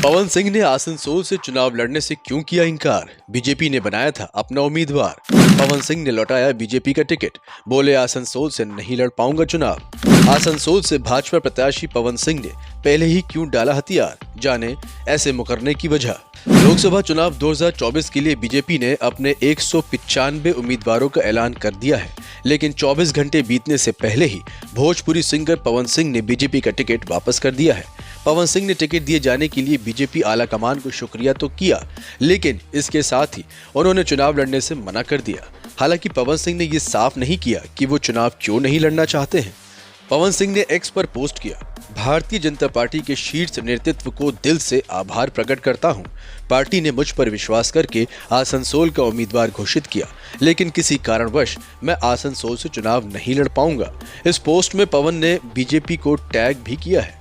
पवन सिंह ने आसनसोल से चुनाव लड़ने से क्यों किया इनकार? बीजेपी ने बनाया था अपना उम्मीदवार। पवन सिंह ने लौटाया बीजेपी का टिकट, बोले आसनसोल से नहीं लड़ पाऊंगा चुनाव। आसनसोल से भाजपा प्रत्याशी पवन सिंह ने पहले ही क्यों डाला हथियार, जाने ऐसे मुकरने की वजह। लोकसभा चुनाव 2024 के लिए बीजेपी ने अपने 195 उम्मीदवारों का ऐलान कर दिया है, लेकिन 24 घंटे बीतने से पहले ही भोजपुरी सिंगर पवन सिंह ने बीजेपी का टिकट वापस कर दिया है। पवन सिंह ने टिकट दिए जाने के लिए बीजेपी आला कमान को शुक्रिया तो किया, लेकिन इसके साथ ही उन्होंने चुनाव लड़ने से मना कर दिया। हालांकि पवन सिंह ने ये साफ नहीं किया कि वो चुनाव क्यों नहीं लड़ना चाहते हैं। पवन सिंह ने एक्स पर पोस्ट किया, भारतीय जनता पार्टी के शीर्ष नेतृत्व को दिल से आभार प्रकट करता हूं। पार्टी ने मुझ पर विश्वास करके आसनसोल का उम्मीदवार घोषित किया, लेकिन किसी कारणवश मैं आसनसोल से चुनाव नहीं लड़ पाऊंगा। इस पोस्ट में पवन ने बीजेपी को टैग भी किया है।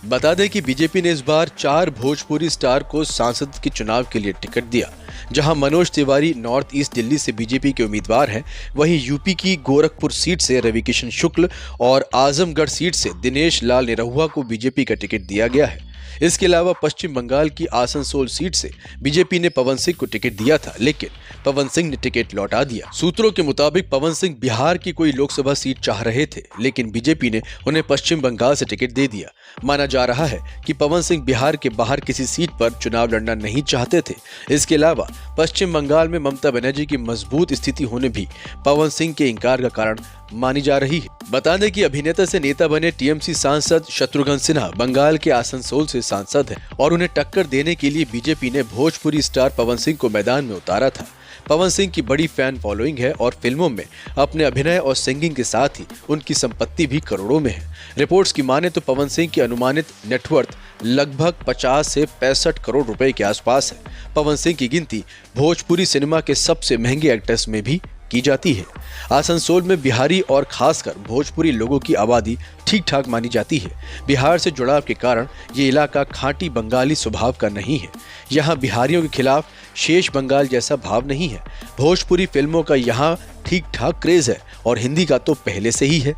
बता दें कि बीजेपी ने इस बार 4 भोजपुरी स्टार को सांसद के चुनाव के लिए टिकट दिया। जहां मनोज तिवारी नॉर्थ ईस्ट दिल्ली से बीजेपी के उम्मीदवार हैं, वहीं यूपी की गोरखपुर सीट से रविकिशन शुक्ल और आजमगढ़ सीट से दिनेश लाल निरहुआ को बीजेपी का टिकट दिया गया है। इसके अलावा पश्चिम बंगाल की आसनसोल सीट से बीजेपी ने पवन सिंह को टिकट दिया था, लेकिन पवन सिंह ने टिकट लौटा दिया। सूत्रों के मुताबिक पवन सिंह बिहार की कोई लोकसभा सीट चाह रहे थे, लेकिन बीजेपी ने उन्हें पश्चिम बंगाल से टिकट दे दिया। माना जा रहा है कि पवन सिंह बिहार के बाहर किसी सीट पर चुनाव लड़ना नहीं चाहते थे। इसके अलावा पश्चिम बंगाल में ममता बनर्जी की मजबूत स्थिति होने भी पवन सिंह के इंकार का कारण मानी जा रही है। बता दें कि अभिनेता से नेता बने टीएमसी सांसद शत्रुघ्न सिन्हा बंगाल के आसनसोल से सांसद हैं और उन्हें टक्कर देने के लिए बीजेपी ने भोजपुरी स्टार पवन सिंह को मैदान में उतारा था। पवन सिंह की बड़ी फैन फॉलोइंग है और फिल्मों में अपने अभिनय और सिंगिंग के साथ ही उनकी संपत्ति भी करोड़ों में है। रिपोर्ट्स की माने तो पवन सिंह की अनुमानित नेटवर्थ लगभग 50 से 65 करोड़ रुपए के आसपास है। पवन सिंह की गिनती भोजपुरी सिनेमा के सबसे महंगे एक्टर्स में भी की जाती है। आसनसोल में बिहारी और खासकर भोजपुरी लोगों की आबादी ठीक ठाक मानी जाती है। बिहार से जुड़ाव के कारण ये इलाका खांटी बंगाली स्वभाव का नहीं है। यहाँ बिहारियों के खिलाफ शेष बंगाल जैसा भाव नहीं है। भोजपुरी फिल्मों का यहाँ ठीक ठाक क्रेज है और हिंदी का तो पहले से ही है।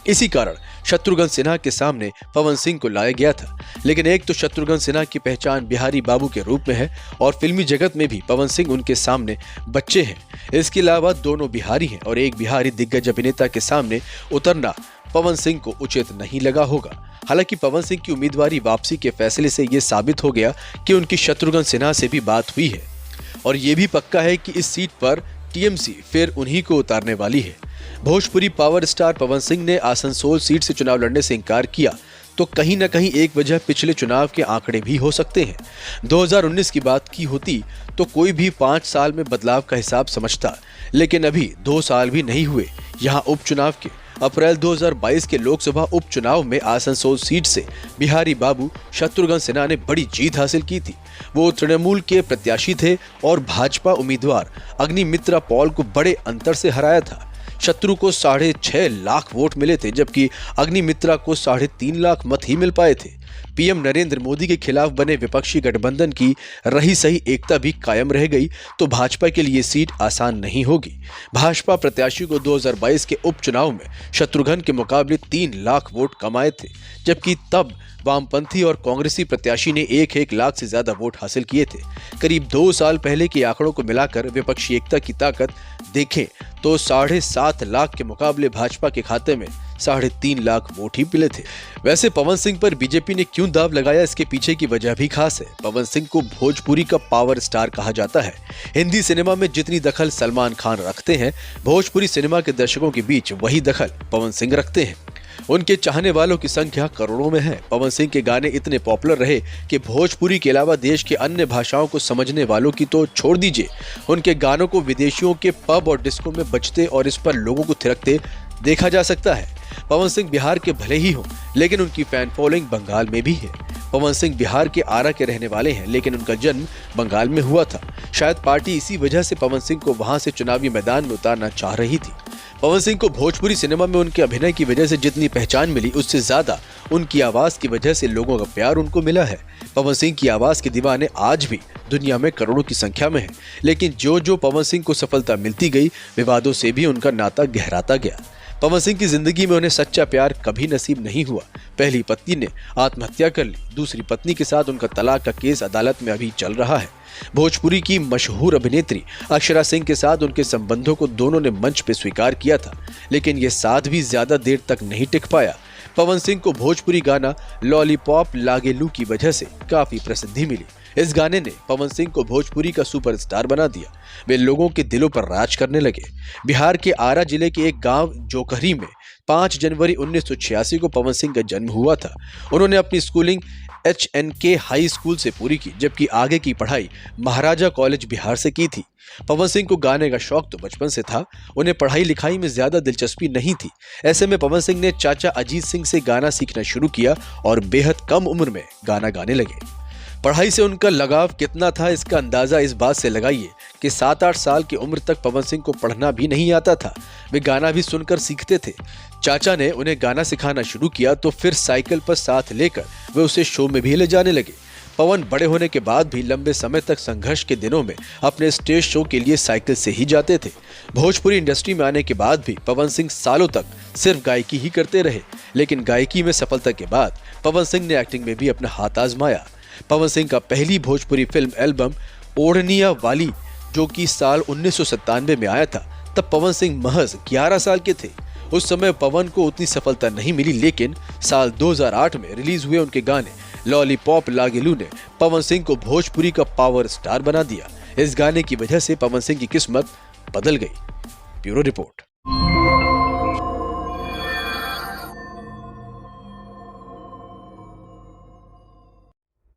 इसी कारण शत्रुघ्न सिन्हा के सामने पवन सिंह को लाया गया था। लेकिन एक तो शत्रुघ्न सिन्हा की पहचान बिहारी बाबू के रूप में है और फिल्मी जगत में भी पवन सिंह उनके सामने बच्चे हैं। इसके अलावा दोनों बिहारी हैं और एक बिहारी दिग्गज अभिनेता के सामने उतरना पवन सिंह को उचित नहीं लगा होगा। हालांकि पवन सिंह की उम्मीदवारी वापसी के फैसले से ये साबित हो गया कि उनकी शत्रुघ्न सिन्हा से भी बात हुई है और ये भी पक्का है कि इस सीट पर टीएमसी फिर उन्हीं को उतारने वाली है। भोजपुरी पावर स्टार पवन सिंह ने आसनसोल सीट से चुनाव लड़ने से इनकार किया तो कहीं न कहीं एक वजह पिछले चुनाव के आंकड़े भी हो सकते हैं। 2019 की बात की होती तो कोई भी 5 साल में बदलाव का हिसाब समझता, लेकिन अभी 2 साल भी नहीं हुए यहाँ उपचुनाव के। अप्रैल 2022 के लोकसभा उपचुनाव में आसनसोल सीट से बिहारी बाबू शत्रुघ्न सिन्हा ने बड़ी जीत हासिल की थी। वो तृणमूल के प्रत्याशी थे और भाजपा उम्मीदवार अग्निमित्रा पॉल को बड़े अंतर से हराया था। शत्रु को 6.5 लाख वोट मिले थे, जबकि अग्निमित्रा को 3.5 लाख मत ही मिल पाए थे। पीएम नरेंद्र मोदी के खिलाफ बने विपक्षी गठबंधन की रही सही एकता भी कायम रह गई तो भाजपा के लिए सीट आसान नहीं होगी। भाजपा प्रत्याशी को 2022 के उपचुनाव में शत्रुघ्न के मुकाबले 3 लाख वोट कमाए थे, जबकि तब वामपंथी और कांग्रेसी प्रत्याशी ने 1 लाख से ज्यादा वोट हासिल किए थे। करीब 2 साल पहले के आंकड़ों को मिलाकर विपक्षी एकता की ताकत देखें तो 7.5 लाख के मुकाबले भाजपा के खाते में 3.5 लाख वोट ही मिले थे। वैसे पवन सिंह पर बीजेपी ने क्यों दाव लगाया, इसके पीछे की वजह भी खास है। पवन सिंह को भोजपुरी का पावर स्टार कहा जाता है। हिंदी सिनेमा में जितनी दखल सलमान खान रखते हैं, भोजपुरी सिनेमा के दर्शकों के बीच वही दखल पवन सिंह रखते हैं। उनके चाहने वालों की संख्या करोड़ों में है। पवन सिंह के गाने इतने पॉपुलर रहे कि भोजपुरी के अलावा देश के अन्य भाषाओं को समझने वालों की तो छोड़ दीजिए, उनके गानों को विदेशियों के पब और डिस्को में बजते और इस पर लोगों को थिरकते देखा जा सकता है। पवन सिंह बिहार के भले ही हों, लेकिन उनकी फैन फॉलोइंग बंगाल में भी है। पवन सिंह बिहार के आरा के रहने वाले हैं, लेकिन उनका जन्म बंगाल में हुआ था। शायद पार्टी इसी वजह से पवन सिंह को वहां से चुनावी मैदान में उतारना चाह रही थी। पवन सिंह को भोजपुरी सिनेमा में उनके अभिनय की वजह से जितनी पहचान मिली, उससे ज्यादा उनकी आवाज की वजह से लोगों का प्यार उनको मिला है। पवन सिंह की आवाज के दीवाने आज भी दुनिया में करोड़ों की संख्या में हैं, लेकिन जो पवन सिंह को सफलता मिलती गई, विवादों से भी उनका नाता गहराता गया। पवन सिंह की जिंदगी में उन्हें सच्चा प्यार कभी नसीब नहीं हुआ। पहली पत्नी ने आत्महत्या कर ली, दूसरी पत्नी के साथ उनका तलाक का केस अदालत में अभी चल रहा है। भोजपुरी की मशहूर अभिनेत्री अक्षरा सिंह के साथ उनके संबंधों को दोनों ने मंच पे स्वीकार किया था, लेकिन ये साथ भी ज्यादा देर तक नहीं टिक पाया। पवन सिंह को भोजपुरी गाना लॉलीपॉप लागेलू की वजह से काफी प्रसिद्धि मिली। इस गाने ने पवन सिंह को भोजपुरी का सुपरस्टार बना दिया। वे लोगों के दिलों पर राज करने लगे। बिहार के आरा जिले के एक गांव जोकहरी में 5 जनवरी 1986 को पवन सिंह का जन्म हुआ था। उन्होंने अपनी स्कूलिंग HNK हाई स्कूल से पूरी की, जबकि आगे की पढ़ाई महाराजा कॉलेज बिहार से की थी। पवन सिंह को गाने का शौक तो बचपन से था, उन्हें पढ़ाई लिखाई में ज्यादा दिलचस्पी नहीं थी। ऐसे में पवन सिंह ने चाचा अजीत सिंह से गाना सीखना शुरू किया और बेहद कम उम्र में गाना गाने लगे। पढ़ाई से उनका लगाव कितना था, इसका अंदाजा इस बात से लगाइए कि 7-8 साल की उम्र तक पवन सिंह को पढ़ना भी नहीं आता था। वे गाना भी सुनकर सीखते थे। चाचा ने उन्हें गाना सिखाना शुरू किया तो फिर साइकिल पर साथ लेकर वे उसे शो में भी ले जाने लगे। पवन बड़े होने के बाद भी लंबे समय तक संघर्ष के दिनों में अपने स्टेज शो के लिए साइकिल से ही जाते थे। भोजपुरी इंडस्ट्री में आने के बाद भी पवन सिंह सालों तक सिर्फ गायकी ही करते रहे, लेकिन गायकी में सफलता के बाद पवन सिंह ने एक्टिंग में भी अपना हाथ आजमाया। पवन सिंह का पहली भोजपुरी फिल्म एल्बम ओढ़निया वाली, जो कि साल 1997 में आया था, तब पवन सिंह महज 11 साल के थे। उस समय पवन को उतनी सफलता नहीं मिली, लेकिन साल 2008 में रिलीज हुए उनके गाने लॉलीपॉप लागेलू ने पवन सिंह को भोजपुरी का पावर स्टार बना दिया। इस गाने की वजह से पवन सिंह की किस्मत बदल गई। Bureau report.